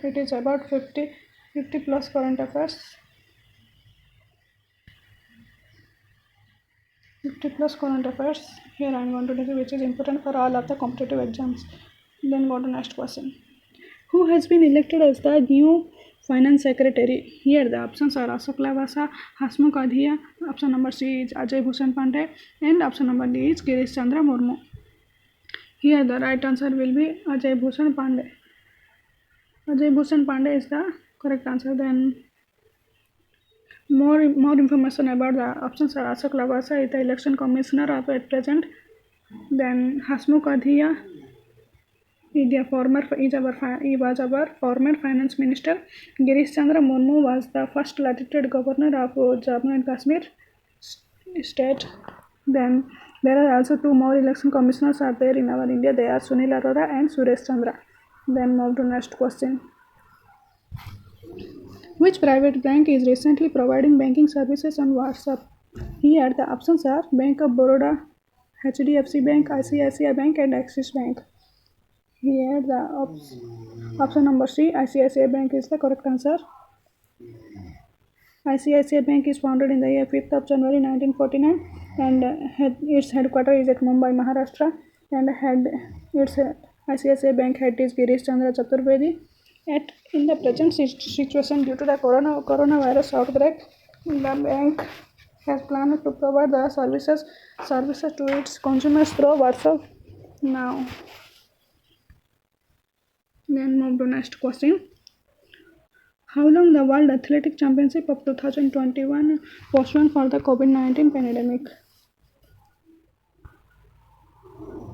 it is about 50 plus current affairs. 50 plus current affairs. Here I am going to tell you which is important for all of the competitive exams. Then go to next question. Who has been elected as the new finance secretary? Here the options are Ashok Lavasa, Hasmukh Adhia, option number C is Ajay Bhushan Pandey, and option number D is Girish Chandra Murmu. Here the right answer will be Ajay Bhushan Pandey. Ajay Bhushan Pandey is the correct answer. Then more information about the options are Ashok Lavasa is the election commissioner at present. Then Hasmukh Adhia he was our former finance minister. Girish Chandra Murmu was the first elected governor of Jammu and Kashmir state. Then there are also two more election commissioners are there in our India. They are Sunil Arora and Suresh Chandra. Then move to next question. Which private bank is recently providing banking services on WhatsApp? Here the options are Bank of Baroda, HDFC Bank, ICICI Bank and Axis Bank. Here the option number C, ICICI Bank is the correct answer. ICICI Bank is founded in the year 5th of January 1949 and its headquarters is at Mumbai, Maharashtra, and its ICICI Bank head is Girish Chandra Chaturvedi. In the present situation due to the coronavirus outbreak, the bank has planned to provide the services to its consumers through WhatsApp now. Then move to next question. How long the World Athletic Championship of 2021 postponed for the COVID-19 pandemic?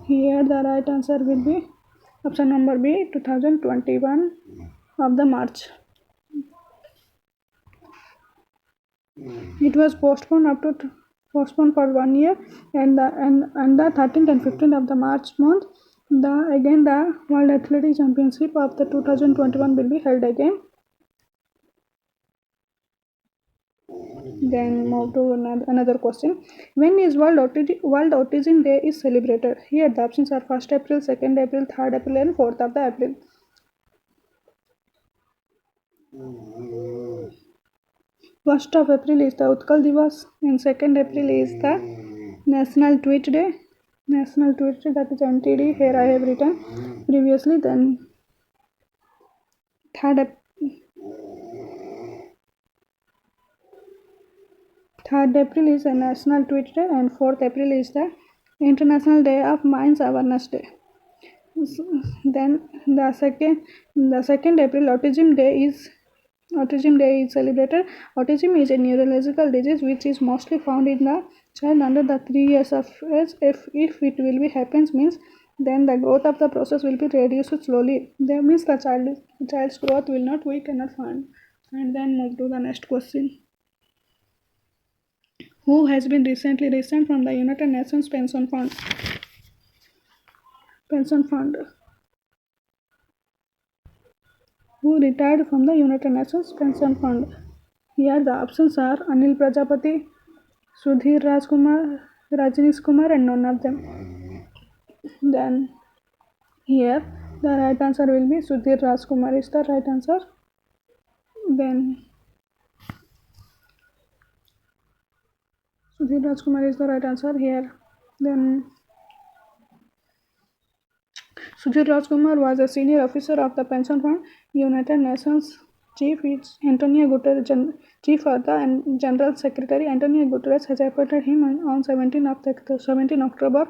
Here the right answer will be option number B, 2021 of the March. It was postponed for 1 year, and the 13th and 15th of the March month, the World Athletic Championship of the 2021 will be held again. Then move to another question. When is World Autism Day is celebrated? Here the options are 1st April, 2nd April, 3rd April and 4th of the April. 1st of April is the Utkal Divas and 2nd April is the National Tweet Day. National Tweet Day, that is NTD. Here I have written previously. Then 3rd April is a National Tweet Day and 4th April is the International Day of Mines Awareness Day. Then the 2nd April Autism Day is celebrated. Autism is a neurological disease which is mostly found in the child under the 3 years of age. If it will be happens means then the growth of the process will be reduced slowly. That means the child's growth will not weaken or fund. And then move to the next question. Who has been recently resigned from the United Nations Pension Fund? Who retired from the United Nations Pension Fund? Here the options are Anil Prajapati, Sudhir Rajkumar, Rajneesh Kumar and none of them. Then here the right answer will be Sudhir Rajkumar is the right answer. Then Sudhir Rajkumar is the right answer here. Then Sudhir Rajkumar was a senior officer of the Pension Fund. United Nations Chief is Antonio Guterres. Chief of the General Secretary Antonio Guterres has appointed him on 17 October.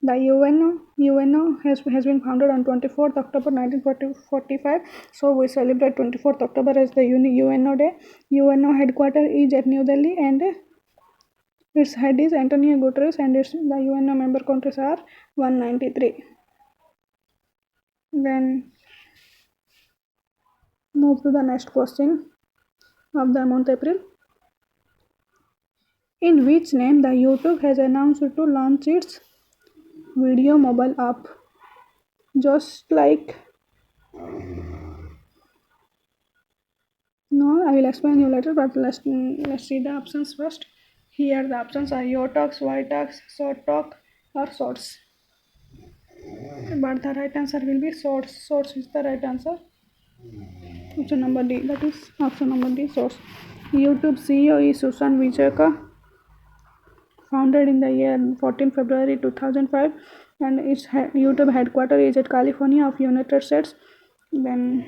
The UNO has been founded on 24th October 1945. So we celebrate 24th October as the UNO Day. UNO headquarters is at New Delhi and its head is Antonio Guterres and the UNO member countries are 193. Then move to the next question of the month April. In which name the YouTube has announced to launch its video mobile app? Just like no, I will explain you later, but let's see the options first. Here the options are YoTalks, YTalks, ShortTalk or Shorts. But the right answer will be Shorts. Shorts is the right answer. Option number D. That is option number D. Source. YouTube CEO is Susan Vijayaka, founded in the year 14 February 2005, and its YouTube headquarters is at California of United States. Then,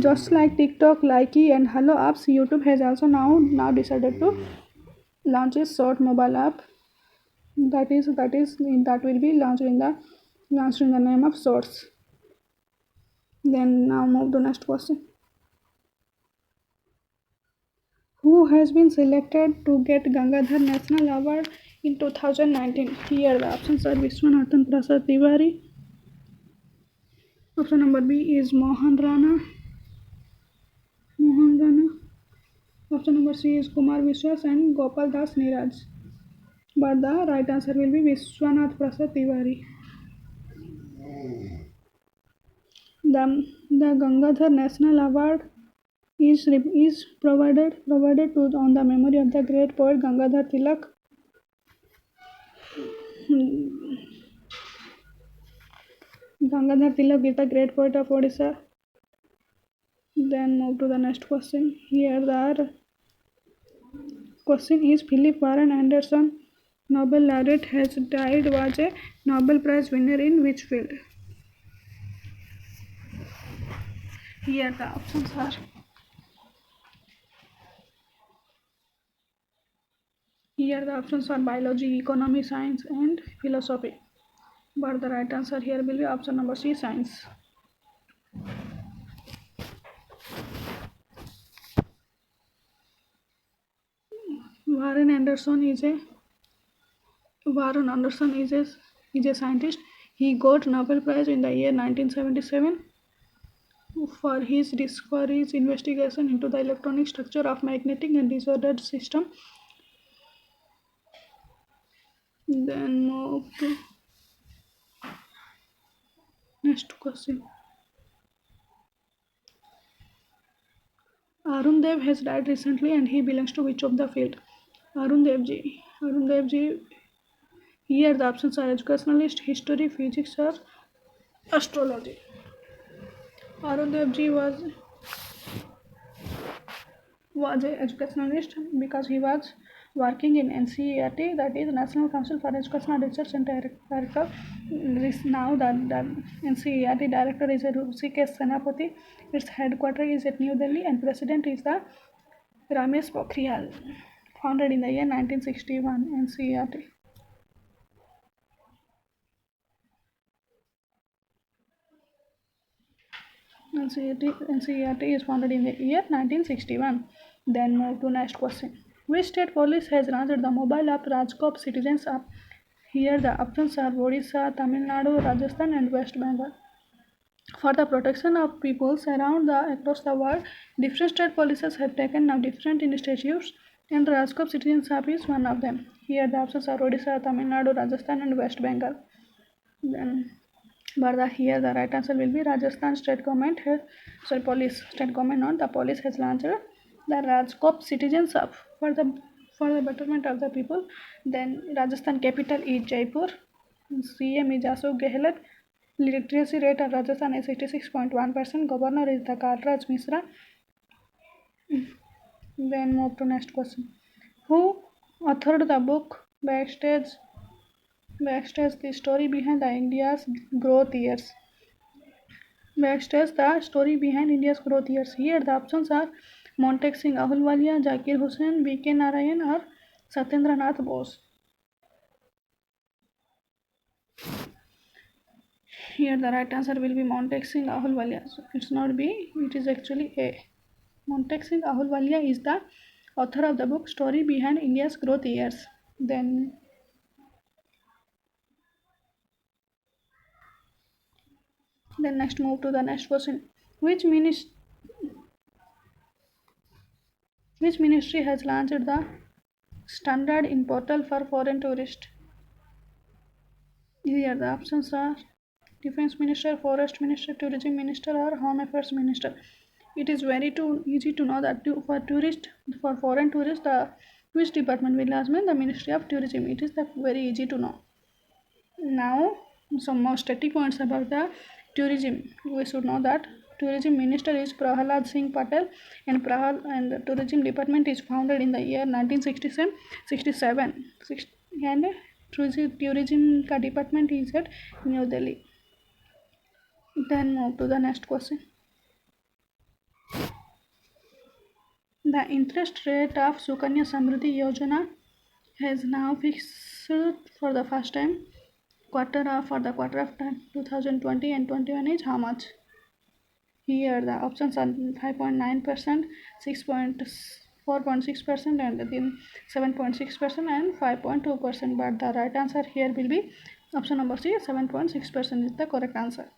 just like TikTok, Likey, and Hello apps, YouTube has also now decided to launch a short mobile app. That will be launched in the name of Shorts. Then now move to next question. Who has been selected to get Gangadhar National Award in 2019? Here the options are Vishwanathan Prasad Tiwari. Option number B is Mohan Rana. Option number C is Kumar Vishwas and Gopal Das Niraj. But the right answer will be Vishwanath Prasad Tiwari. The Gangadhar National Award is provided to on the memory of the great poet Gangadhar Tilak. Gangadhar Tilak is the great poet of Odisha. Then move to the next question. Here the question is Philip Warren Anderson, Nobel laureate, has died, was a Nobel Prize winner in which field? Here the options are biology, economy, science, and philosophy. But the right answer here will be option number C, science. Warren Anderson is a scientist. He got Nobel Prize in the year 1977 for his investigation into the electronic structure of magnetic and disordered system. Then move to next question. Arun Dev has died recently, and he belongs to which of the field? Arun Dev ji. Here the options are educationalist, history, physics, or astrology. Arun Dev ji was an educationalist because he was working in NCERT, that is National Council for Educational Research and Director. Now the NCERT director is Hrishikesh Senapati. Its headquarters is at New Delhi, and president is the Ramesh Pokhriyal, founded in the year 1961. NCERT. NCERT is founded in the year 1961. Then move to next question. Which state police has launched the mobile app Rajkop Citizens app? Here the options are Odisha, Tamil Nadu, Rajasthan, and West Bengal. For the protection of peoples across the world, different state policies have taken now different initiatives, and Rajkop Citizens app is one of them. Here the options are Odisha, Tamil Nadu, Rajasthan, and West Bengal. Here the right answer will be Rajasthan state government has police has launched the Rajkop Citizens app for the betterment of the people. Then Rajasthan capital is Jaipur. CM is Ashok Gehlot. Literacy rate of Rajasthan is 86.1%. Governor is the Kalraj Mishra. Then move to next question. Who authored the book Backstage, the story behind the India's growth years? Backstage, the story behind India's growth years. Here the options are Montek Singh Ahluwalia, Zakir Hussain, V.K. Narayan, or Satyendra Nath Bose. Here the right answer will be Montek Singh Ahluwalia. So it's not B, it is actually A. Montek Singh Ahluwalia is the author of the book Story Behind India's Growth Years. Then next move to the next question. Which ministry has launched the standard in portal for foreign tourists? Here the options are Defense Minister, Forest Minister, Tourism Minister, or Home Affairs Minister. It is very easy to know that for foreign tourists, which department will ask me? The Ministry of Tourism. It is very easy to know. Now, some more static points about the tourism. We should know that tourism minister is Prahalad Singh Patel, and the tourism department is founded in the year 1967. 67 and tourism का department is at New Delhi. Then move to the next question. The interest rate of Sukanya Samriddhi Yojana has now fixed for the first time for the quarter of 2020 and 21 is how much? Here the options are 5.9%, 4.6%, and then 7.6% and 5.2%. But the right answer here will be option number C. 7.6% is the correct answer.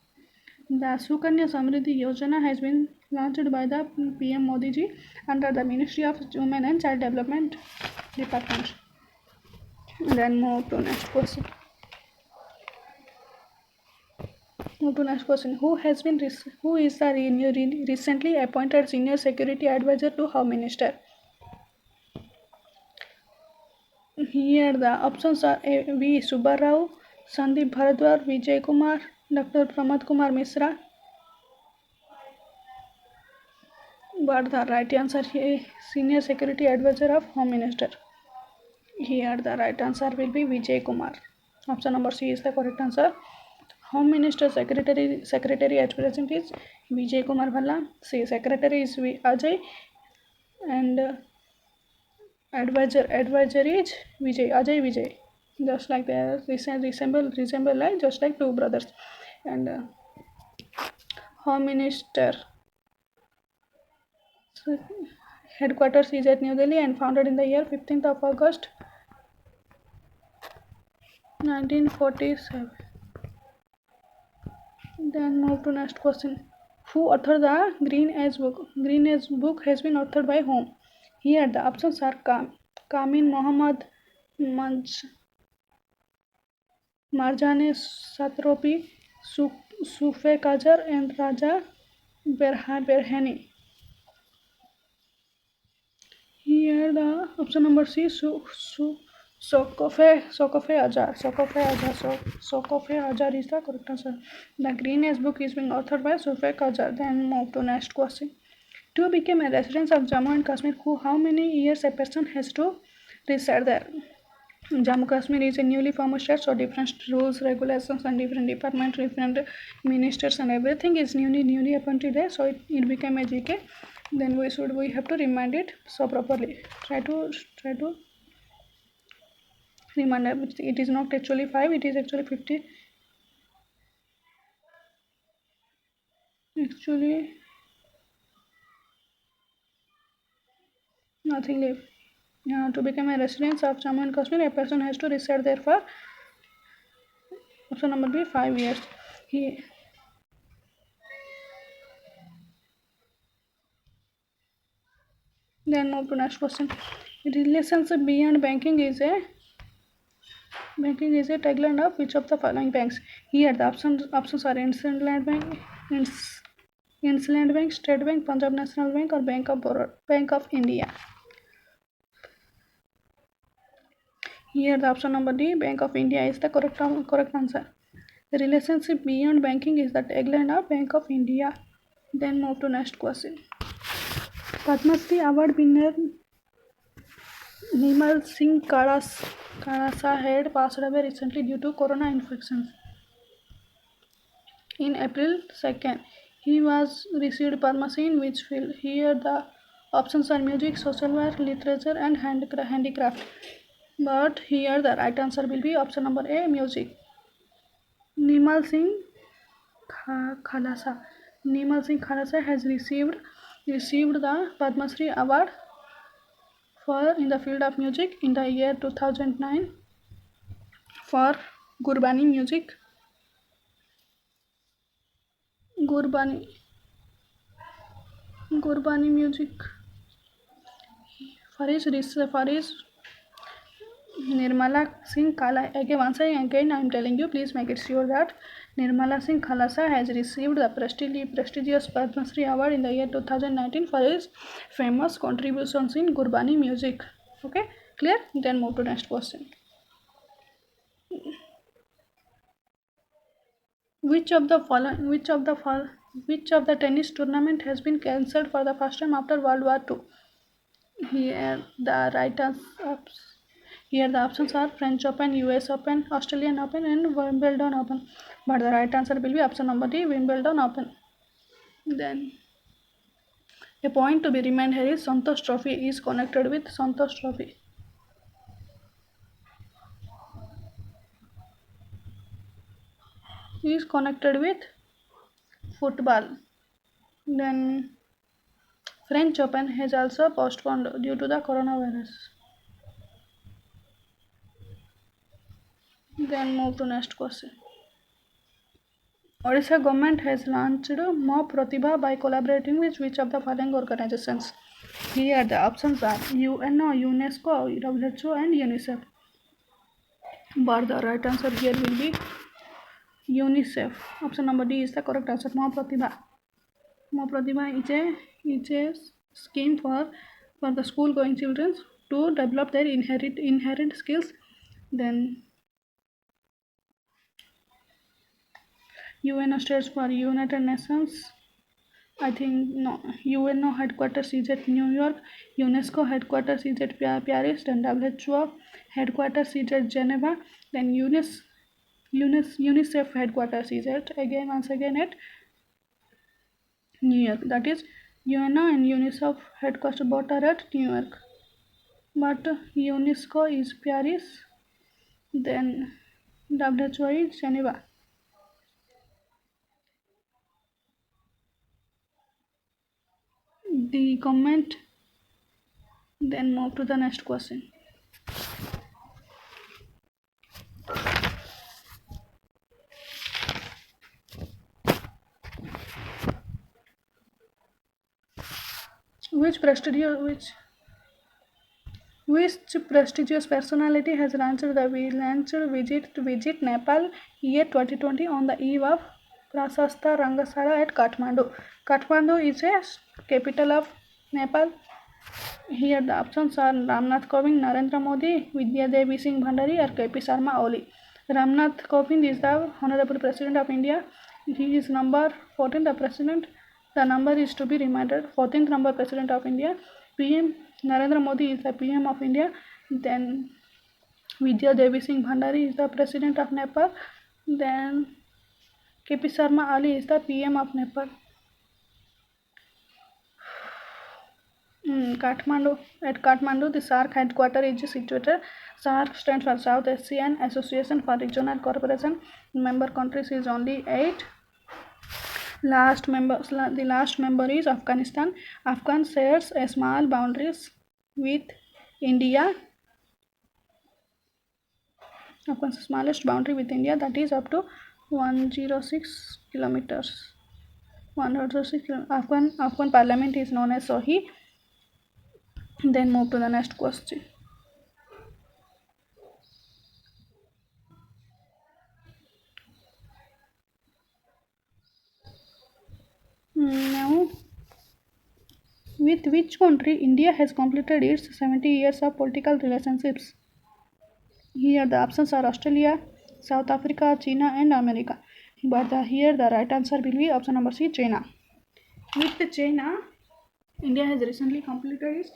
The Sukanya Samriddhi Yojana has been launched by the PM Modi ji under the Ministry of Women and Child Development Department. Then move to next question. Who is the recently appointed senior security advisor to Home Minister? Here the options are A. V. Subbarao, Sandeep Bharadwaj, Vijay Kumar, Dr. Pramod Kumar Misra. But the right answer here is Senior Security Advisor of Home Minister. Here the right answer will be Vijay Kumar. Option number C is the correct answer. Home Minister Secretary at present is Vijay Kumar Bhalla. C. Secretary is Ajay, and advisor is Ajay Vijay. Just like they resemble like just like two brothers. And Home Minister headquarters is at New Delhi and founded in the year 15th of August 1947. Then move to next question. Who authored the Green Age book? Green Age book has been authored by whom? Here the options are Kamin Mohammad Marjane Satropi, Sufe Kajar, and Raja Berhani. Here the option number C, Sokofe Ajar. Sokofe Ajar is the correct answer. The Green Age book is being authored by Sufe Ajar. Then move to next question. To become a resident of Jammu and Kashmir, how many years a person has to reside there? Jammu Kashmir is a newly formed state, so different rules, regulations, and different departments, different ministers, and everything is newly appointed there. So it became a GK. Then we have to remind it so properly. Try to remind. It is not actually 5. It is actually 50. Actually, nothing left. To become a resident of Jammu and Kashmir, a person has to reside there for option number B 5 years. Then move to next question. Relationship beyond banking is a tagline of which of the following banks? Here the options are IndusInd Bank, State Bank, Punjab National Bank, or Bank of India. Here the option number D, Bank of India, is the correct answer. The relationship beyond banking is the tagline of Bank of India. Then move to next question. Padma Shri Award winner Nimal Singh Kalasa had passed away recently due to corona infection. In April 2nd, he was received Padma Shri in which field? Here the options are music, social work, literature, and handicraft. But here the right answer will be option number A, music. Nimal Singh Khalsa has received the Padma Shri Award in the field of music in the year 2009 for Gurbani music. Gurbani music for his Nirmala Singh Khalsa. Again I am telling you, please make it sure that Nirmala Singh Khalsa has received the prestigious Padma Shri Award in the year 2019 for his famous contributions in Gurbani music. Okay, clear? Then move to next question. Which of the Which of the tennis tournament has been cancelled for the first time after World War II? Here the right answers. Here the options are French Open, US Open, Australian Open and Wimbledon Open. But the right answer will be option number D, Wimbledon Open. Then a point to be reminded here is Santosh Trophy is connected with Santosh Trophy. Is connected with football. Then French Open has also postponed due to the coronavirus. Then move to next question. Odisha government has launched Mo Pratibha by collaborating with which of the following organizations? Here the options are UNO, UNESCO, WHO and UNICEF. But the right answer here will be UNICEF. Option number D is the correct answer. Mo Pratibha. Mo Pratibha is a scheme for the school going children to develop their inherent skills. Then UNO stands for United Nations. I think no. UNO headquarters is at New York. UNESCO headquarters is at Paris. Then WHO headquarters is at Geneva. Then UNICEF headquarters is at once again at New York. That is UNO and UNICEF headquarters both are at New York. But UNESCO is Paris. Then WHO is Geneva. The comment. Then move to the next question. Which prestigious personality has launched visit Nepal year 2020 on the eve of Prasastha Rangasala at Kathmandu? Kathmandu is a capital of Nepal. Here the options are Ramnath Kovind, Narendra Modi, Vidya Devi Singh Bhandari or KP Sharma Oli. Ramnath Kovind is the Honorable President of India. He is number 14, the President. The number is to be reminded, 14th number President of India. PM Narendra Modi is the PM of India. Then Vidya Devi Singh Bhandari is the President of Nepal. Then KP Sharma Ali is the PM of Nepal. Kathmandu. At Kathmandu, the SAARC headquarters is situated. SAARC stands for South Asian Association for Regional Cooperation. Member countries is only 8. The last member is Afghanistan. Afghan shares a small boundaries with India. Afghan's smallest boundary with India, that is up to 106 kilometers. 106 Afghan parliament is known as Sohi. Then move to the next question. Now, with which country India has completed its 70 years of political relationships? Here the options are Australia, South Africa, China and America. But here the right answer will be option number C, China. With China, India has recently completed its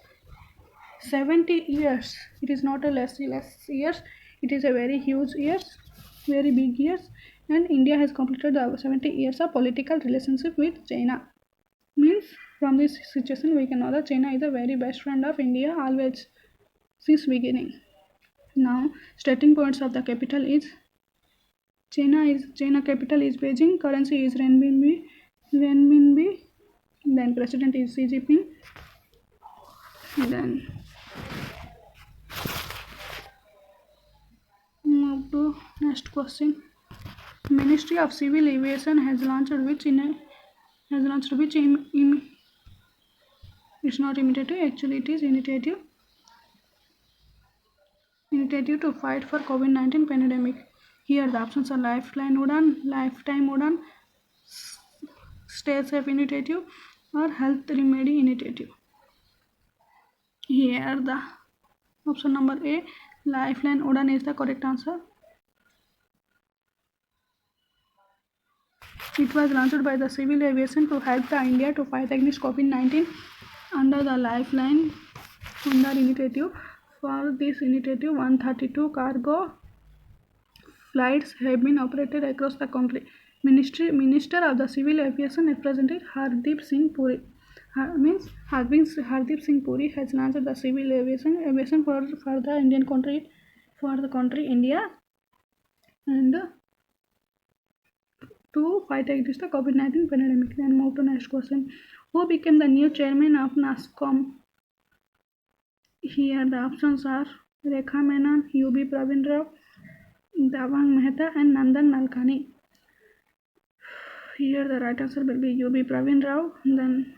70 years. It is not a less years. It is a very huge years, very big years. And India has completed the 70 years of political relationship with China. Means from this situation we can know that China is a very best friend of India always since beginning. Now starting points of the capital is China capital is Beijing, currency is renminbi, then president is Xi Jinping, then move to next question. Ministry of Civil Aviation has launched which it's not imitative, actually it is initiative to fight for COVID-19 pandemic. Here the options are Lifeline Udan, Lifetime Udan, Stay Safe Initiative or Health Remedy Initiative. Here the option number A, Lifeline Udan is the correct answer. It was launched by the Civil Aviation to help the India to fight against COVID-19 under the Lifeline Fundar initiative. For this initiative, 132 cargo flights have been operated across the country. Minister of the Civil Aviation representative Hardeep Singh Puri. Hardeep Singh Puri has launched the civil aviation for the Indian country, for the country India, and to fight against the COVID-19 pandemic. Then move to next question. Who became the new chairman of NASCOM? Here the options are Rekha Menon, U.B. Pravin Rao, Davang Mehta, and Nandan Nalkani. Here the right answer will be U.B. Pravin Rao. Then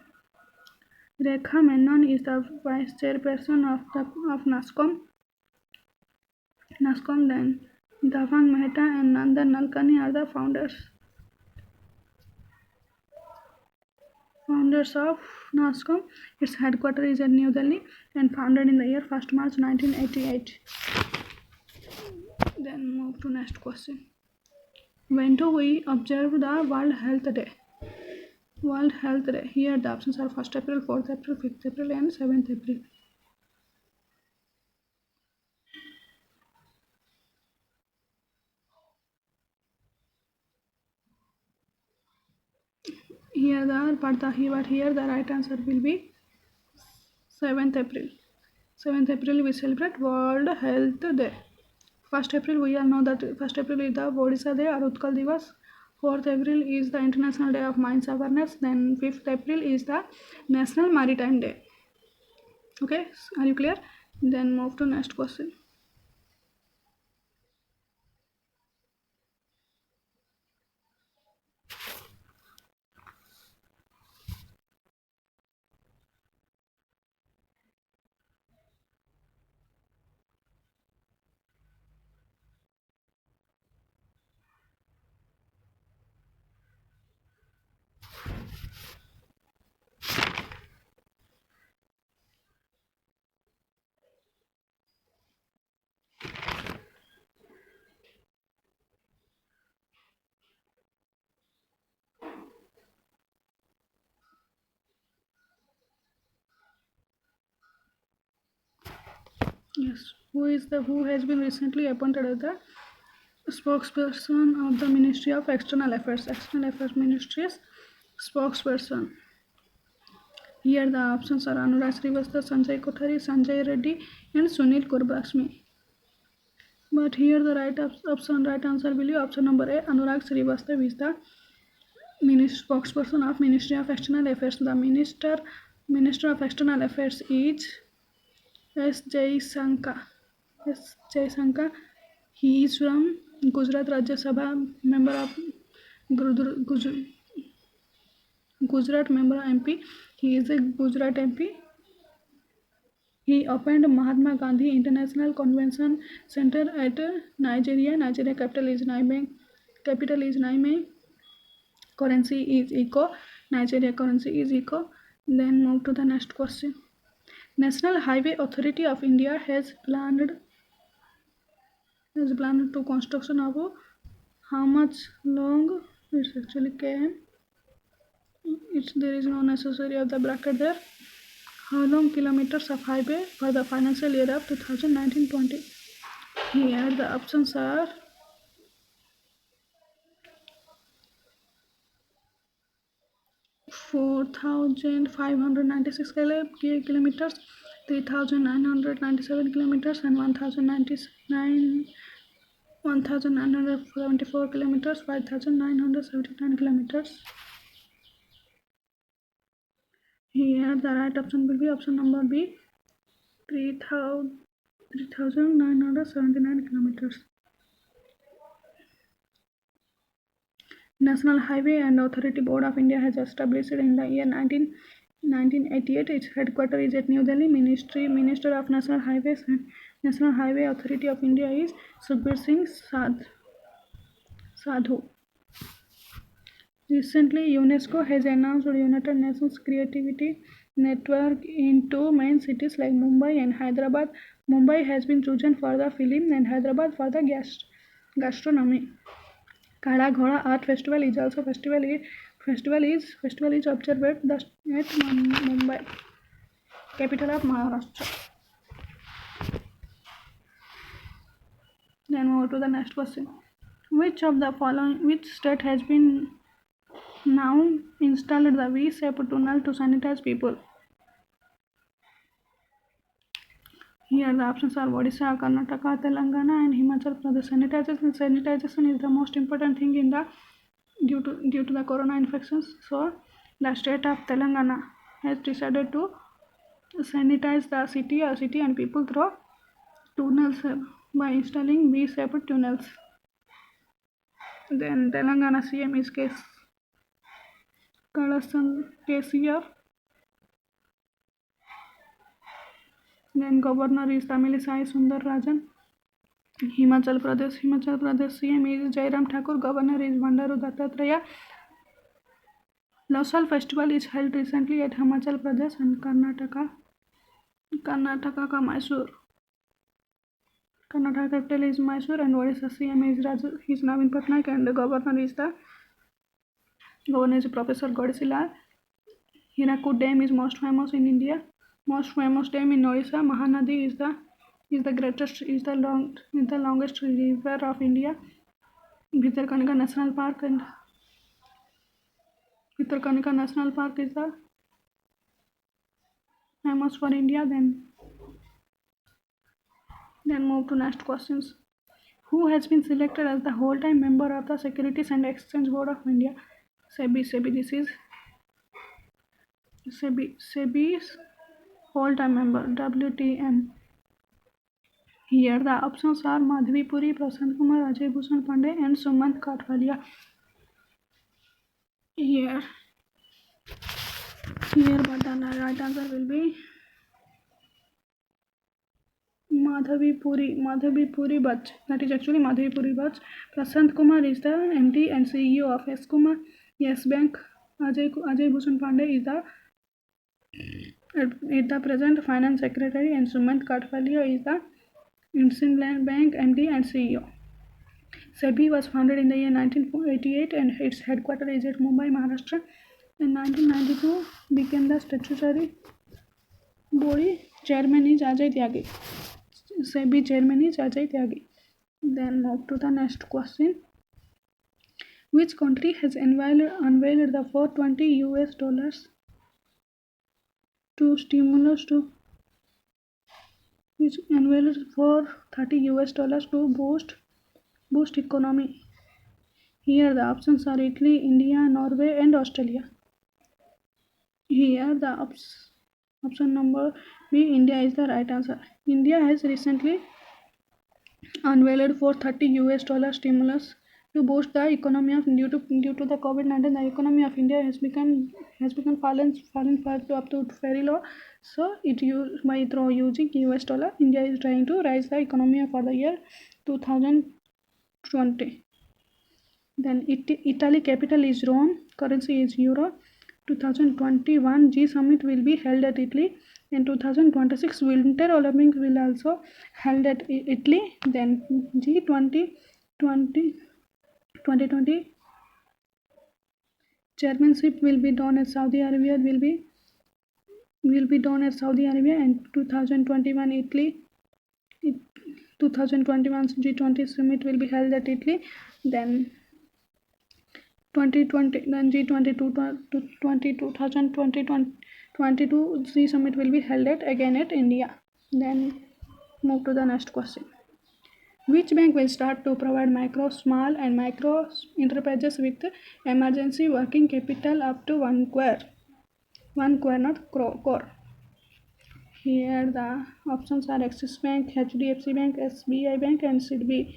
Rekha Menon is the vice chairperson of NASCOM. Then Davang Mehta and Nandan Nalkani are the founders of NASCOM. Its headquarters is at New Delhi and founded in the year 1st March 1988. Then move to next question. When do we observe the World Health Day? World Health Day. Here the options are 1st April, 4th April, 5th April, and 7th April. Here the right answer will be 7th April. 7th April we celebrate World Health Day. 1st April we all know that 1st April is the Odisha Day or Utkal Divas. 4th April is the International Day of Mines Awareness. Then 5th April is the National Maritime Day. Okay, are you clear? Then move to next question. Yes, who has been recently appointed as the spokesperson of the Ministry of External Affairs. External Affairs Ministry's spokesperson. Here the options are Anurag Srivastava, Sanjay Kothari, Sanjay Reddy, and Sunil Kurbasmi. But here the right answer will be option number A. Anurag Srivastava is the spokesperson of Ministry of External Affairs. The Minister of External Affairs is S. Jaishankar. He is from Gujarat Rajya Sabha, member of Gujarat member MP. He is a Gujarat MP. He opened Mahatma Gandhi International Convention Center at Nigeria. Nigeria capital is Niamey. Currency is eco. Nigeria currency is eco. Then move to the next question. National Highway Authority of India has planned to construction of how much long? It's actually km. There is no necessary of the bracket there. How long kilometers of highway for the financial year of 2019-20? Here the options are 4,596 kilometers, 3,997 kilometers, and 1,974 kilometers, 5,979 kilometers. Here the right option will be option number B, 3,979 kilometers. National Highway and Authority Board of India has established in the year 1988. Its headquarters is at New Delhi. Minister of National Highways and National Highway Authority of India is Sukhbir Singh Sadhu. Recently, UNESCO has announced United Nations Creativity Network in two main cities like Mumbai and Hyderabad. Mumbai has been chosen for the film and Hyderabad for the gastronomy. Kala Ghoda Art Festival is also festival is observed at Mumbai, capital of Maharashtra. Then move to the next question. Which state has been now installed the V-shaped tunnel to sanitize people? Here the options are Odisha, Karnataka, Telangana, and Himachal Pradesh. Sanitization is the most important thing in the due to the corona infections. So the state of Telangana has decided to sanitize the city and people through tunnels by installing V-shaped tunnels. Then Telangana CM is KCR. Then Governor is Tamilisai Sundararajan. Himachal Pradesh CM is Jairam Thakur. Governor is Bandaru Dattatreya. Losal festival is held recently at Himachal Pradesh and Karnataka का Mysore. Karnataka capital is Mysore and Odisha CM is Navin Patnaik and the governor is Professor Godsilal. Hirakud Dam is most famous in India. Most famous dam in Odisha. Mahanadi is the longest river of India. Bhitarkanika National Park is the famous for India. Then move to next questions. Who has been selected as the whole-time member of the Securities and Exchange Board of India? SEBI. This is SEBI's whole-time member, WTM. Here the options are Madhavi Puri, Prasant Kumar, Ajay Bhushan Pandey, and Sumant Kathpalia. Here, but the right answer will be Madhavi Puri Bach. That is actually Madhavi Puri Bach. Prasant Kumar is the MD and CEO of Yes Bank. Ajay Bhushan Pandey is the present finance secretary, and Sumant Kathpalia is the Indian Land Bank MD and CEO. SEBI was founded in the year 1988 and its headquarters is at Mumbai, Maharashtra. In 1992 became the statutory body. Chairman is Ajay Tyagi. SEBI chairman is Ajay Tyagi. Then move to the next question. Which country has unveiled the $420 to stimulus to which unveiled $430 to boost economy? Here the options are Italy, India, Norway, and Australia. Here the option number B, India, is the right answer. India has recently unveiled $430 stimulus to boost the economy of due to the COVID-19. The economy of India has become fallen up to very low. So through using US dollar, India is trying to rise the economy for the year 2020. Then Italy capital is Rome, currency is euro. 2021 G Summit will be held at Italy. In 2026 Winter Olympics will also held at Italy. Then G20 2020 chairmanship will be done at Saudi Arabia. Will be done at Saudi Arabia, and 2021 Italy. 2021 G20 summit will be held at Italy. Then 2020 then G22 G summit will be held again at India. Then move to the next question. Which bank will start to provide small and micro enterprises with emergency working capital up to 1 crore? 1 crore, not crore. Here the options are Axis Bank, HDFC Bank, SBI Bank, and SIDBI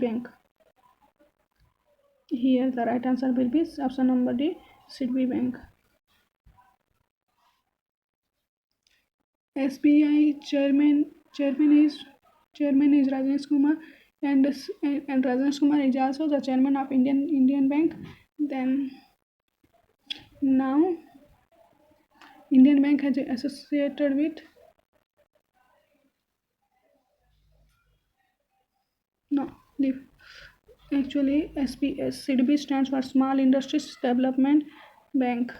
Bank. Here the right answer will be option number D, SIDBI Bank. SBI chairman is Rajesh Kumar, and Rajesh Kumar is also the chairman of Indian Bank. Then now Indian Bank has associated with Actually, SPS, SIDB stands for Small Industries Development Bank.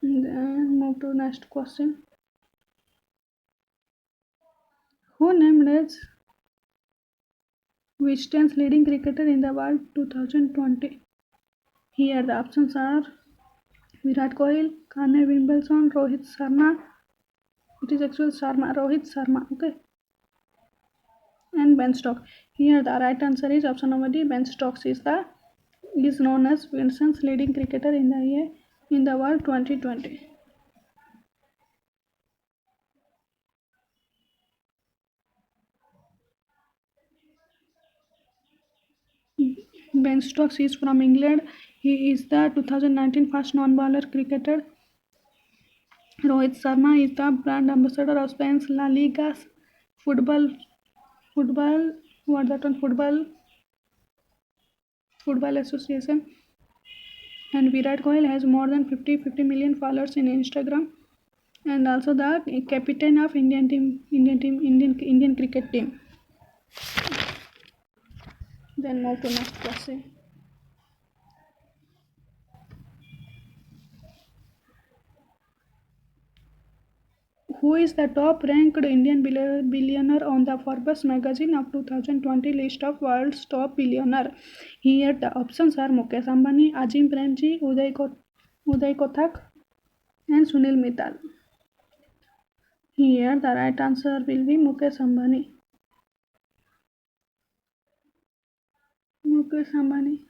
Then move to next question. Who named as Wisden's leading cricketer in the world 2020? Here the options are Virat Kohli, Kane Wimbledon, Rohit Sharma. It is actually Sharma, Rohit Sharma. Okay. And Ben Stokes. Here the right answer is option number D. Ben Stokes is known as Winston's leading cricketer in the year in the world 2020. Ben Stokes is from England. He is the 2019 first non-bowler cricketer. Rohit Sharma is the brand ambassador of Spain's La Liga football football what that one football association. And Virat Kohli has more than 50 million followers in Instagram, and also the captain of Indian cricket team. Then move to next question. Who is the top ranked Indian billionaire on the Forbes magazine of 2020 list of world's top billionaire? Here the options are Mukesh Ambani, Azim Premji, Uday Kothak, and Sunil Mittal. Here the right answer will be Mukesh Ambani. Mukesh Ambani.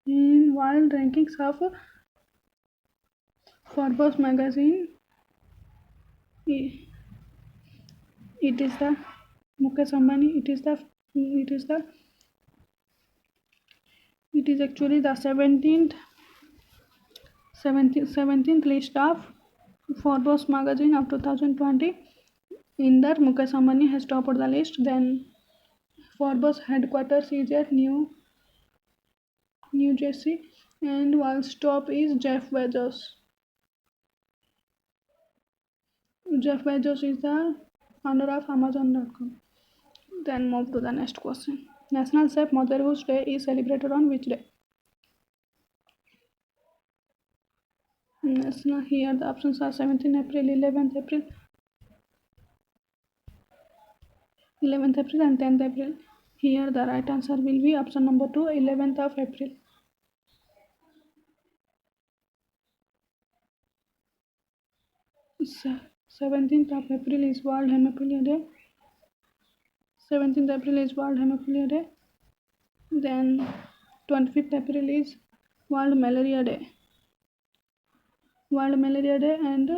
In world rankings of Forbes magazine, it is the Mukesh Ambani. It is actually the 17th list of Forbes magazine of 2020. In that, Mukesh Ambani has topped the list. Then Forbes headquarters is at New Jersey, and world's top is Jeff Bezos. Jeff Bezos is the founder of Amazon.com. Then move to the next question. National Safe Motherhood Day is celebrated on which day? Here the options are 17th April, 11th April, 11th April and 10th April. Here the right answer will be option number 2, 11th of April. 17th of April is World Hemophilia Day. 17th April is World Hemophilia Day. Then 25th April is World Malaria Day. World Malaria Day, and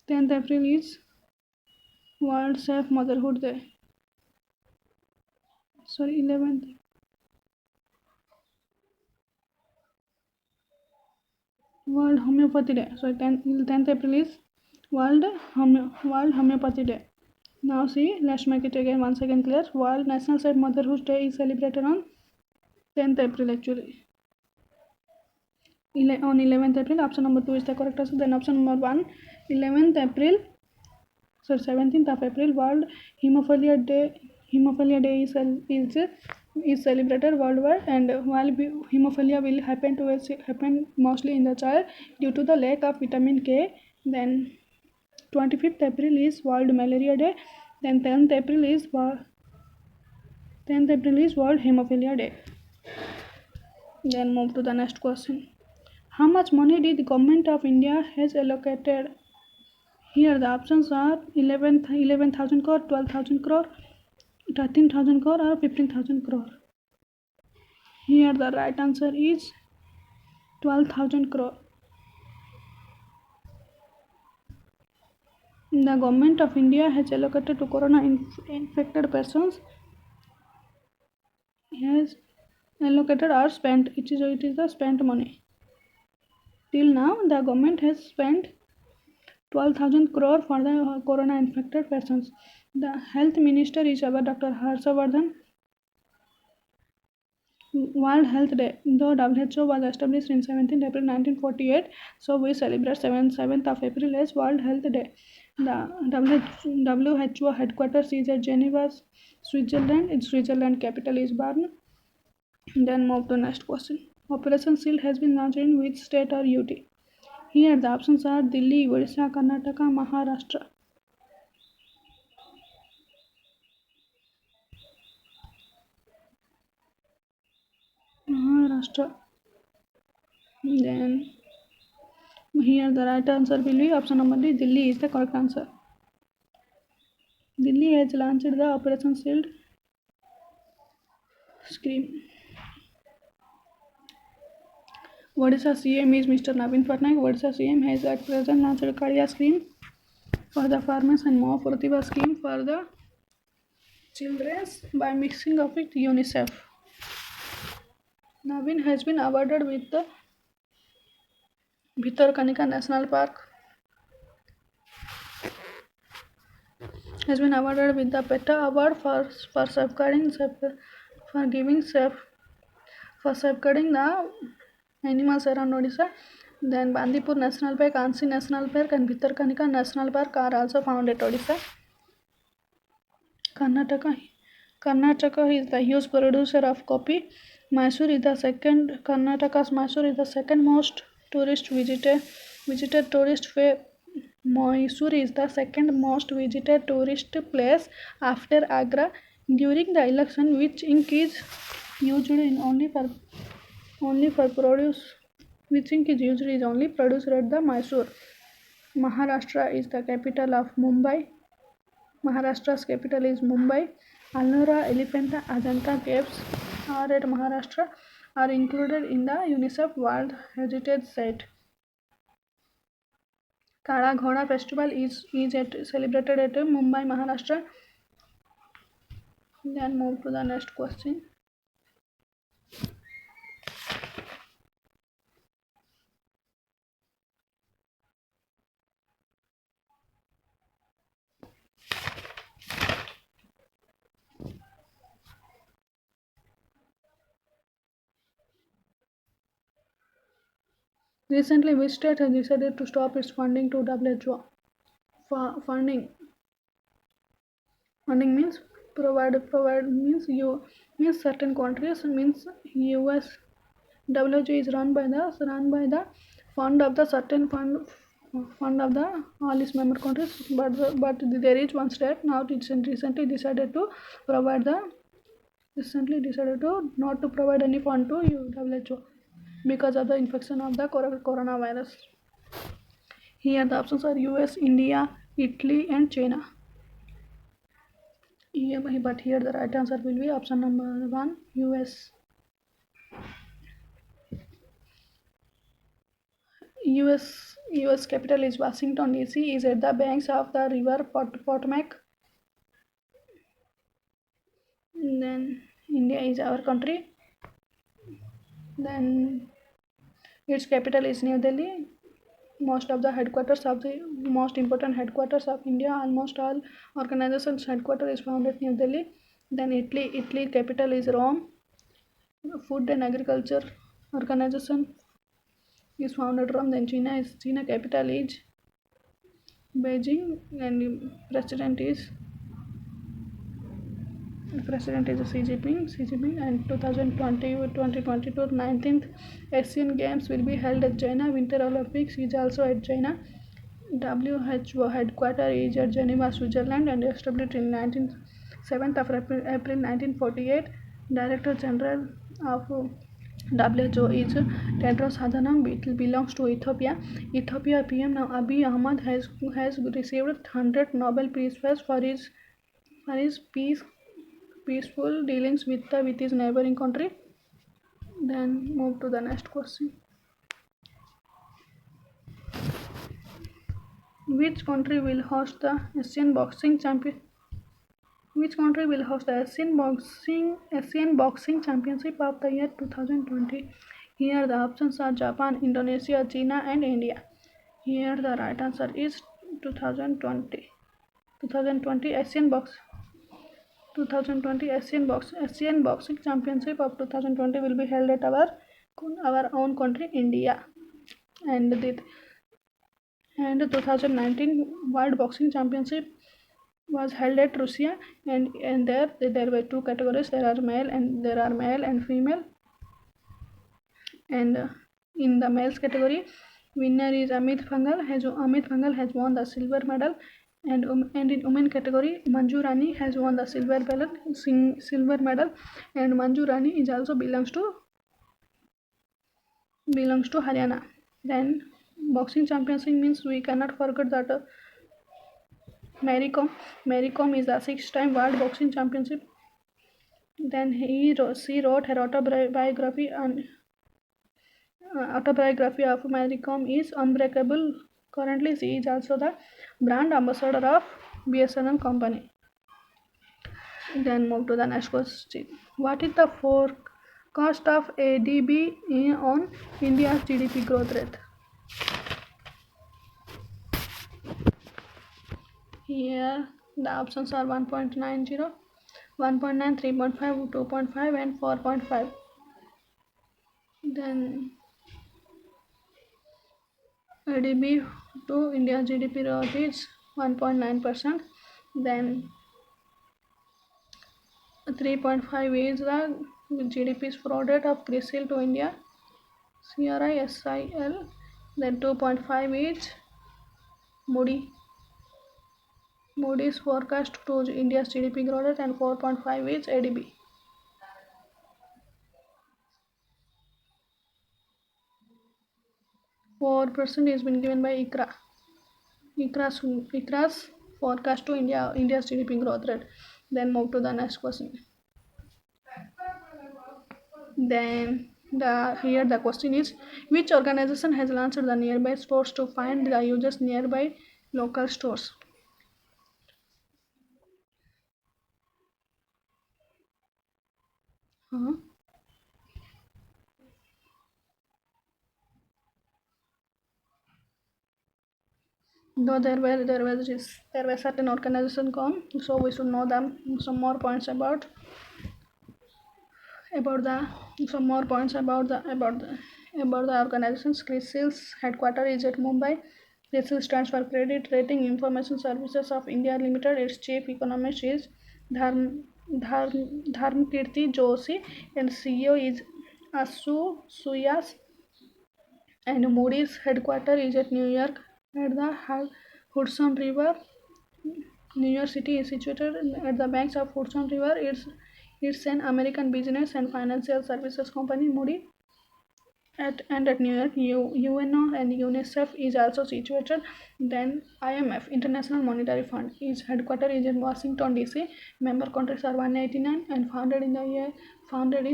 10th April is World Safe Motherhood Day. Sorry, 11th. World Homeopathy Day. So 10th April is World Homeopathy Day. Now see, let's make it again once again clear. World National Safe Motherhood Day is celebrated on 10th April actually. On 11th April, option number 2 is the correct answer. Then option number 1, 11th April, so 17th of April, World Hemophilia Day. Hemophilia Day is celebrated worldwide, and while hemophilia will happen mostly in the child due to the lack of vitamin K. Then 25th April is World Malaria Day. Then 10th April is World Hemophilia Day. Then move to the next question. How much money did the government of India has allocated? Here the options are 11,000 crore, 12,000 crore, 13,000 crore or 15,000 crore. Here the right answer is 12,000 crore. The government of India has allocated to corona infected persons has allocated or spent. It is the spent money. Till now, the government has spent 12,000 crore for the corona infected persons. The health minister is our Dr. Harshavardhan. World Health Day. The WHO was established in 17th April 1948, so we celebrate 7th of April as World Health Day. The WHO headquarters is at Geneva, Switzerland. Its Switzerland capital is Bern. Then move to next question. Operation Shield has been launched in which state or UT? Here the options are Delhi, Odisha, Karnataka, Maharashtra. Maharashtra. Then here the right answer will be option number D. Delhi is the correct answer. Delhi has launched the Operation Shield scheme. Odisha CM is Mr. Navin Patnaik. Odisha CM has at present launched Kaliya scheme for the farmers and Mo Pratibha scheme for the children by mixing of it UNICEF. Navin has been awarded with the Bhitarkanika National Park. Has been awarded with the PETA Award for safeguarding for giving safe for safeguarding the animals around Odisha. Then Bandipur National Park, Ansi National Park, and Bhitarkanika National Park are also found at Odisha. Karnataka is the huge producer of coffee. Karnataka's Mysore is the second most visited tourist Mysore is the second most visited tourist place after Agra. During the election, which ink is used in only for produce, which ink is used is only produced at the Mysore. Maharashtra is the capital of Mumbai. Maharashtra's capital is Mumbai. Alnora, Elephanta, Ajanta caves are at Maharashtra are included in the UNICEF World Heritage Site. Kala Ghoda festival is celebrated at Mumbai, Maharashtra. Then move to the next question. Recently, which state has decided to stop its funding to WHO? Funding means provide means certain countries means US. WHO is run by the fund of the certain fund of the all its member countries, but there is one state now recently decided to not to provide any fund to WHO because of the infection of the coronavirus. Here the options are US, India, Italy, and China. But here the right answer will be option number 1, US. US capital is Washington DC. Is at the banks of the river Potomac. Then India is our country. Then its capital is New Delhi. Most important headquarters of India, almost all organizations headquarters is found at New Delhi. Then Italy capital is Rome. Food and Agriculture Organization is found at Rome. Then China capital is Beijing, and president is Xi Jinping, and 2022 19th Asian Games will be held at China. Winter Olympics is also at China. WHO headquarters is at Geneva, Switzerland, and established in 7th of April 1948. Director General of WHO is Tedros Adhanom. It belongs to Ethiopia. Ethiopia PM now Abiy Ahmed has received 100 Nobel Peace Prize for his peaceful dealings with his neighboring country. Then move to the next question. Which country will host the Asian Boxing Championship of the year 2020? Here the options are Japan, Indonesia, China, and India. Here the right answer is 2020. 2020 Asian Boxing Championship of 2020 will be held at our own country, India, and And the 2019 World Boxing Championship was held at Russia, and there were two categories. There are male and female. And in the males category, winner is Amit Phangal has won the silver medal. And in women category, Manju Rani has won the silver medal, and Manju Rani is also belongs to Haryana. Then boxing championship means we cannot forget that Mary Kom is the 6-time world boxing championship. Then she wrote her autobiography of Mary Kom is Unbreakable. Currently, she is also the brand ambassador of BSNL company. Then move to the next question. What is the forecast of ADB on India's GDP growth rate? Here the options are 1.90, 1.9, 3.5, 2.5 and 4.5. Then ADB to India's GDP growth is 1.9%. Then 3.5 is the GDP fraud rate of CRISIL to India, CRISIL. Then 2.5 is Moody's forecast to India's GDP growth rate, and 4.5 is ADB. %4 is been given by ICRA's forecast to India's GDP growth rate. Then move to the next question. Then here the question is, which organization has launched the nearby stores to find the users nearby local stores? Though there were certain organizations come, so we should know them some more points about the organizations. CRISIL's headquarters is at Mumbai. CRISIL stands for Credit Rating Information Services of India Limited. Its chief economist is Dharmkirti Joshi, and CEO is Asu Suyas. And Moody's headquarters is at New York at the Hudson River. New York City is situated at the banks of Hudson River. It's an American business and financial services company. Moody at New York. UNO and UNICEF is also situated. Then IMF, International Monetary Fund, its headquarters is in Washington DC. Member countries are 189 and founded in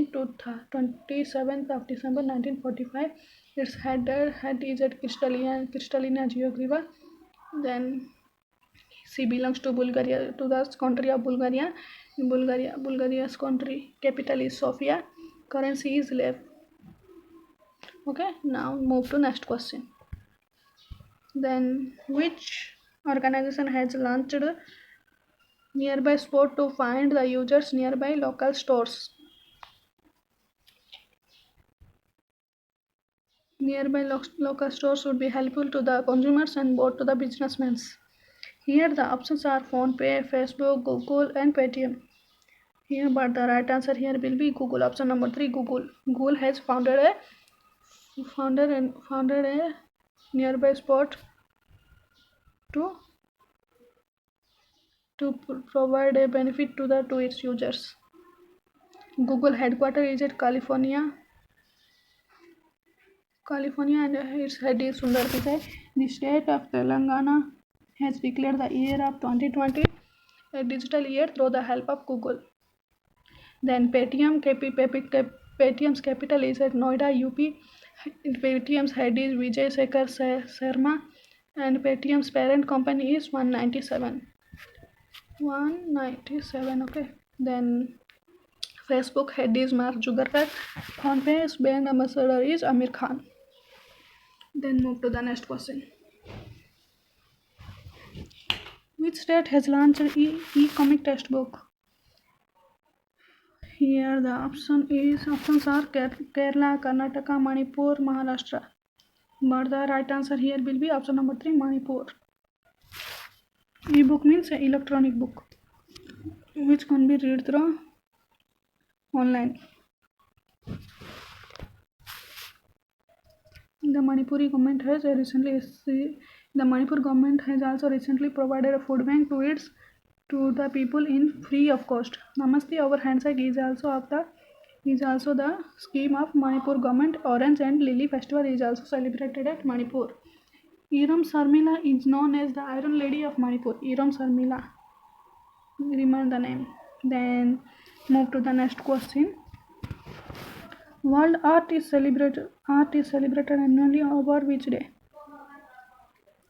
27th of December 1945. Its head is at Kristalina Georgieva. Then she belongs to Bulgaria, to the country of Bulgaria. Bulgaria's country capital is Sofia. Currency is lev. Okay, now move to next question. Then which organization has launched nearby spot to find the users nearby local stores? Nearby local stores would be helpful to the consumers and both to the businessmen. Here the options are PhonePe, Facebook, Google and Paytm. Here, but the right answer here will be Google. Option number 3, Google. Google has founded a nearby spot to provide a benefit to its users. Google headquarters is at California, and its head is Sundar Pichai. The state of Telangana has declared the year of 2020 a digital year through the help of Google. Then Paytm's capital is at Noida, UP. Paytm's head is Vijay Shekhar Sharma, and Paytm's parent company is 197. Okay. Then Facebook head is Mark Zuckerberg. PhonePe's brand ambassador is Amir Khan. Then move to the next question. Which state has launched e-comic textbook? Here the options are Kerala, Karnataka, Manipur, Maharashtra. But the right answer here will be option number 3, Manipur. E-book means electronic book, which can be read through online. The Manipur government has also recently provided a food bank to the people in free of cost. Namaste, our handshake is also the scheme of Manipur government. Orange and Lily festival is also celebrated at Manipur. Iram Sarmila is known as the Iron Lady of Manipur. Iram Sarmila. Remember the name. Then move to the next question. World Art is celebrated annually over which day?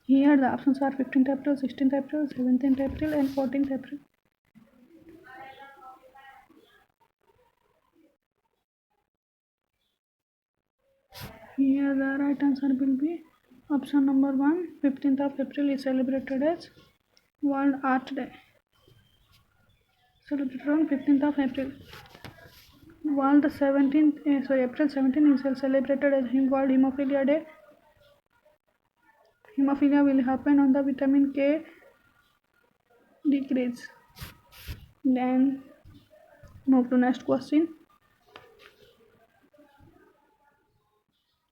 Here the options are 15th April, 16th April, 17th April and 14th April. Here the right answer will be option number 1. 15th of April is celebrated as World Art Day. Celebrated on 15th of April. April 17th is celebrated as World Hemophilia Day. Hemophilia will happen on the vitamin K decrease. Then move to next question.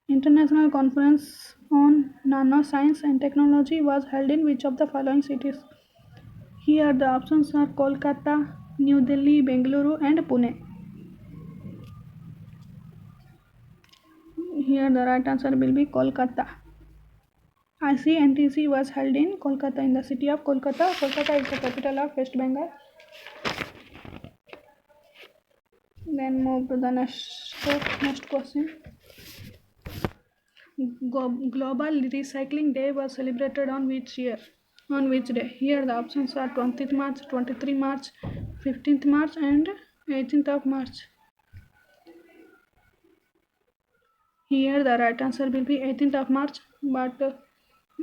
International Conference on Nanoscience and Technology was held in which of the following cities? Here the options are Kolkata, New Delhi, Bengaluru and Pune. Here the right answer will be Kolkata. ICNTC was held in Kolkata, in the city of Kolkata. Kolkata is the capital of West Bengal. Then move to the next question. Global Recycling Day was celebrated on which year? On which day? Here the options are 20th March, 23 March, 15th March and 18th of March. Here the right answer will be 18th of March, but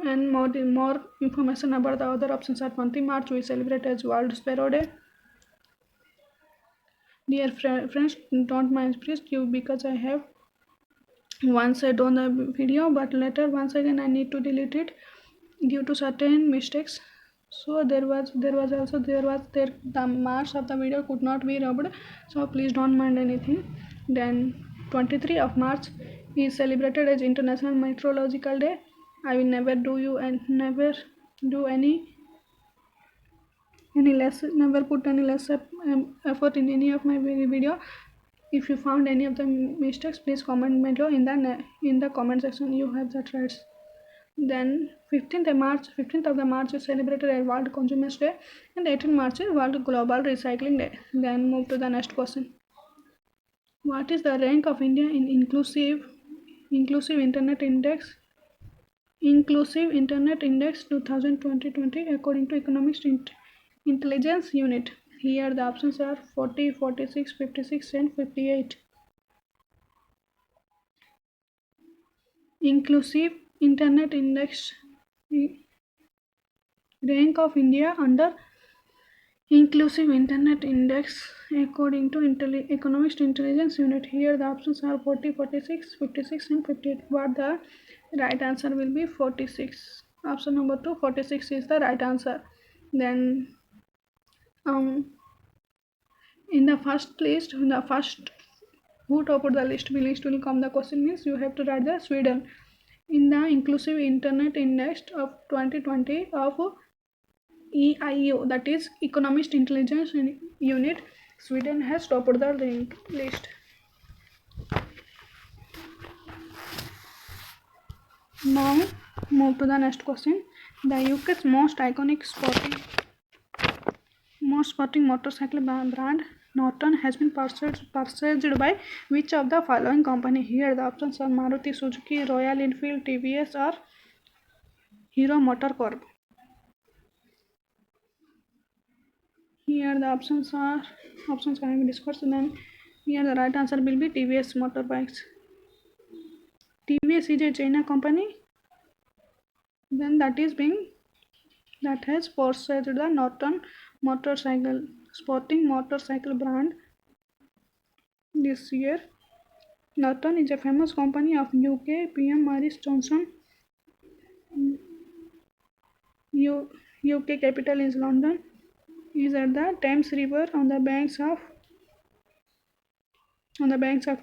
and more information about the other options are 20 March we celebrate as World Sparrow Day. Dear friends, don't mind please because I have once I done the video, but later once again I need to delete it due to certain mistakes. So the marks of the video could not be rubbed, so please don't mind anything. Then 23 of March is celebrated as International Meteorological Day. I will never do never put any less effort in any of my video. If you found any of the mistakes, please comment below in the comment section. You have that rights. Then 15th of the March is celebrated as World Consumers Day, and 18th March is World Global Recycling Day. Then move to the next question. What is the rank of India in Inclusive Internet Index? Inclusive Internet Index 2020 according to Economics Intelligence Unit. Here the options are 40, 46, 56 and 58. Inclusive Internet Index rank of India under Inclusive Internet Index according to Economics Intelligence Unit. Here the options are 40, 46, 56 and 58. But the right answer will be 46. Option number 2, 46 is the right answer. Then in the first list, who topped the list will come the question means you have to write the Sweden. In the Inclusive Internet Index of 2020 of EIU, that is Economist Intelligence Unit, Sweden has topped the list. Now move to the next question. The UK's most iconic sporting motorcycle brand Norton has been purchased by which of the following company? Here the options are Maruti Suzuki, Royal Enfield, TVS or Hero MotoCorp. Here the options can be discussed. Then here the right answer will be TVS Motorbikes. TVS is a China company. Then that has purchased the Norton sporting motorcycle brand this year. Norton is a famous company of UK. PM Boris Johnson. UK capital is London. Is at the Thames River on the banks of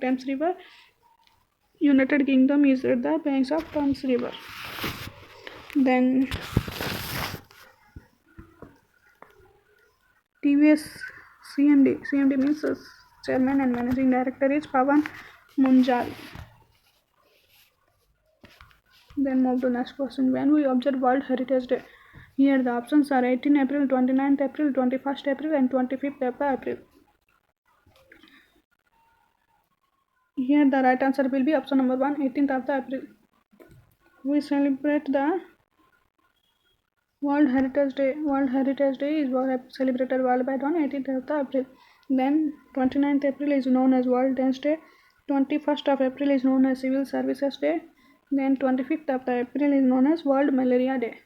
Thames River. United Kingdom is at the banks of Thames River. Then TVS CMD. CMD means Chairman and Managing Director is Pawan Munjal. Then move to next question. When we observe World Heritage Day? Here the options are 18 April, 29th April, 21st April and 25th April. Here the right answer will be option number 1, 18th of the April. We celebrate the World Heritage Day. World Heritage Day is celebrated worldwide on 18th of the April. Then 29th April is known as World Dance Day. 21st of April is known as Civil Services Day. Then 25th of the April is known as World Malaria Day.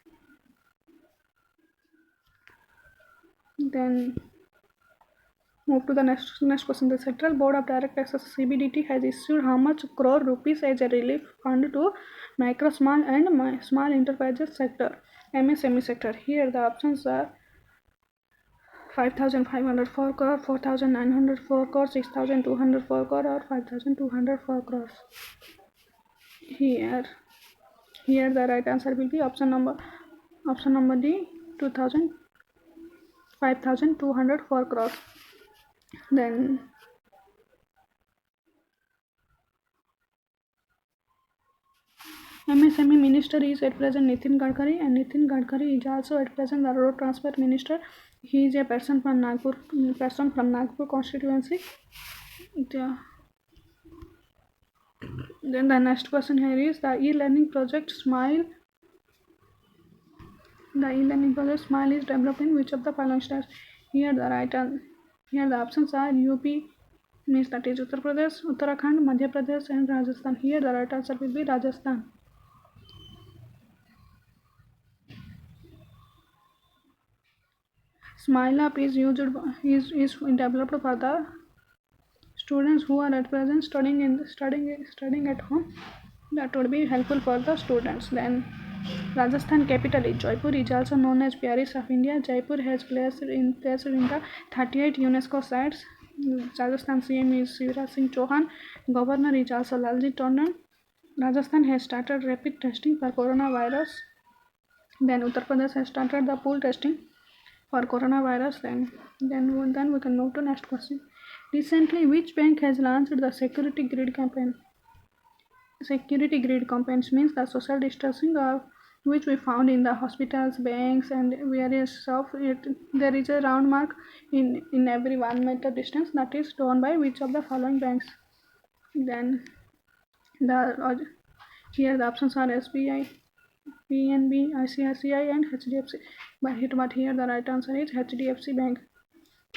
Then move to the next question. The Central Board of Directors of CBDT has issued how much crore rupees as a relief fund to micro, small and small enterprises sector, MSME sector. Here the options are 5,504 crore, 4,904 crore, 6,204 crore or 5,204 crores. Here the right answer will be option number D, 5,204 crores. Then MSME minister is at present Nitin Gadkari, and Nitin Gadkari is also at present the road transport minister. He is a person from Nagpur constituency. Then the next question here is the e-learning project Smile. The e-learning project Smile is developed in which of the following states? Here the options are UP means that is Uttar Pradesh, Uttarakhand, Madhya Pradesh and Rajasthan. Here the right answer will be Rajasthan. Smile Up is developed for the students who are at present studying at home. That would be helpful for the students. Then Rajasthan capital is Jaipur, is also known as Paris of India. Jaipur has placed in the 38 UNESCO sites. Rajasthan CM is Shivraj Singh Chauhan. Governor is also Lalji Tondon. Rajasthan has started rapid testing for coronavirus. Then Uttar Pradesh has started the pool testing for coronavirus. Then we can move to next question. Recently, which bank has launched the security grid campaign? Security grid campaigns means the social distancing of which we found in the hospitals, banks and various of it. There is a round mark in every 1 meter distance that is done by which of the following banks? Then here the options are SBI, PNB, ICICI and HDFC. But here the right answer is HDFC Bank.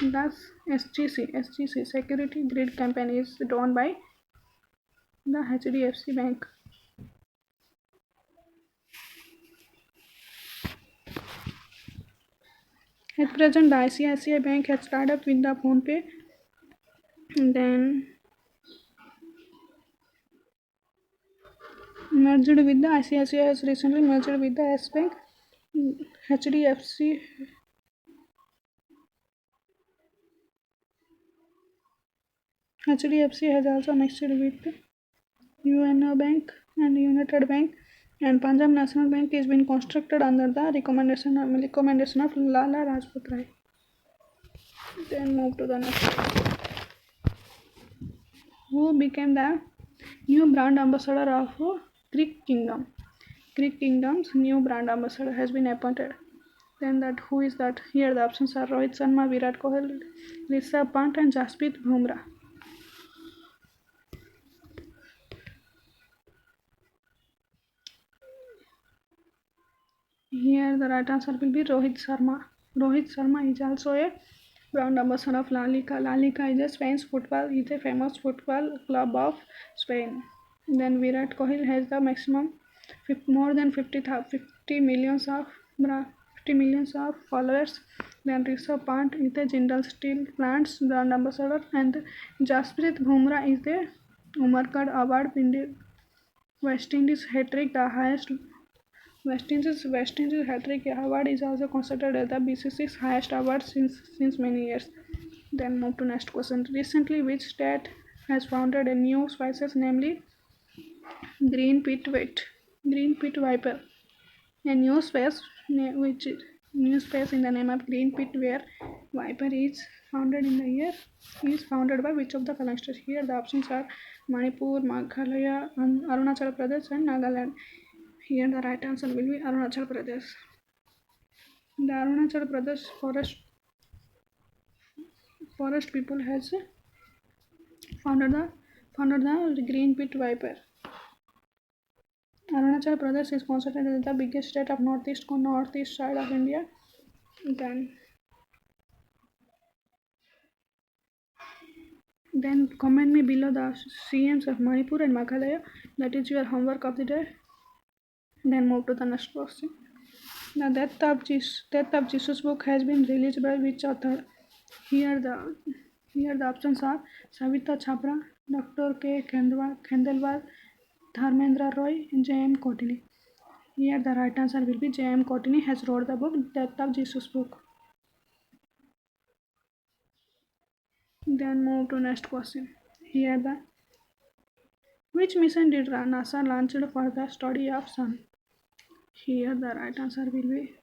Thus SGC security grid campaign is done by the HDFC Bank. At present, the ICICI Bank has started up with the PhonePe. Then merged with the ICICI has recently merged with the S Bank. HDFC has also mixed with UNO Bank and United Bank, and Punjab National Bank is being constructed under the recommendation of Lala Rajput Rai. Then move to the next. Who became the new brand ambassador of Greek Kingdom? Greek Kingdom's new brand ambassador has been appointed. Then who is that? Here the options are Rohit Sharma, Virat Kohli, Rishabh Pant and Jasprit Bumrah. Here the right answer will be Rohit Sharma. Rohit Sharma is also a brand ambassador of La Liga. La Liga is a famous football club of Spain. Then Virat Kohli has the maximum more than 50 millions of followers. Then Rishabh Pant is the Jindal Steel Plant's brand ambassador, and Jasprit Bumrah is the Umarkad Award, West Indies hat trick, the highest. West Indies hat trick award is also considered as the BCC's highest award since many years. Then move to next question. Recently, which state has founded a new species, namely green pit wit, green pit viper? A new space, which new space in the name of green pit where viper is founded in the year is founded by which of the following states? Here the options are Manipur, Meghalaya, Arunachal Pradesh, and Nagaland. Here the right answer will be Arunachal Pradesh. The Arunachal Pradesh forest people has founded the green pit viper. Arunachal Pradesh is considered as the biggest state of northeast side of India. Then comment me below the CMs of Manipur and Meghalaya. That is your homework of the day. Then move to the next question. The Death of Jesus book has been released by which author? Here the options are Savita Chhabra, Dr. K. Khandelwal, Dharmendra Roy, and J.M. Kotini. Here the right answer will be J.M. Kotini has wrote the book Death of Jesus book. Then move to next question. Here the which mission did NASA launch for the study of sun? Here the right answer will be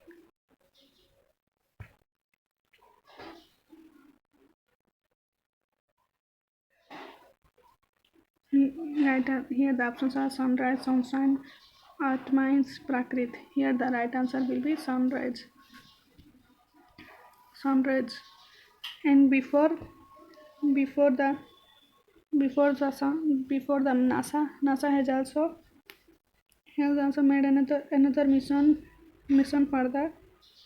here the options are sunrise, sunshine, earth minds, prakrit. Here the right answer will be sunrise. And before the before the NASA has also made another mission for the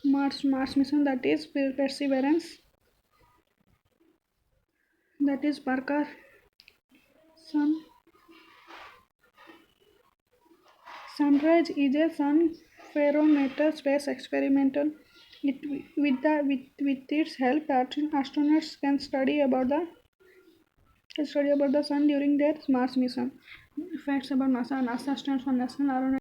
Mars mission, that is Perseverance, that is Parker Sun. Sunrise is a sun-photometer space experimental. With its help, astronauts can study about the sun during their Mars mission. Facts about NASA. NASA stands for National Aeronautical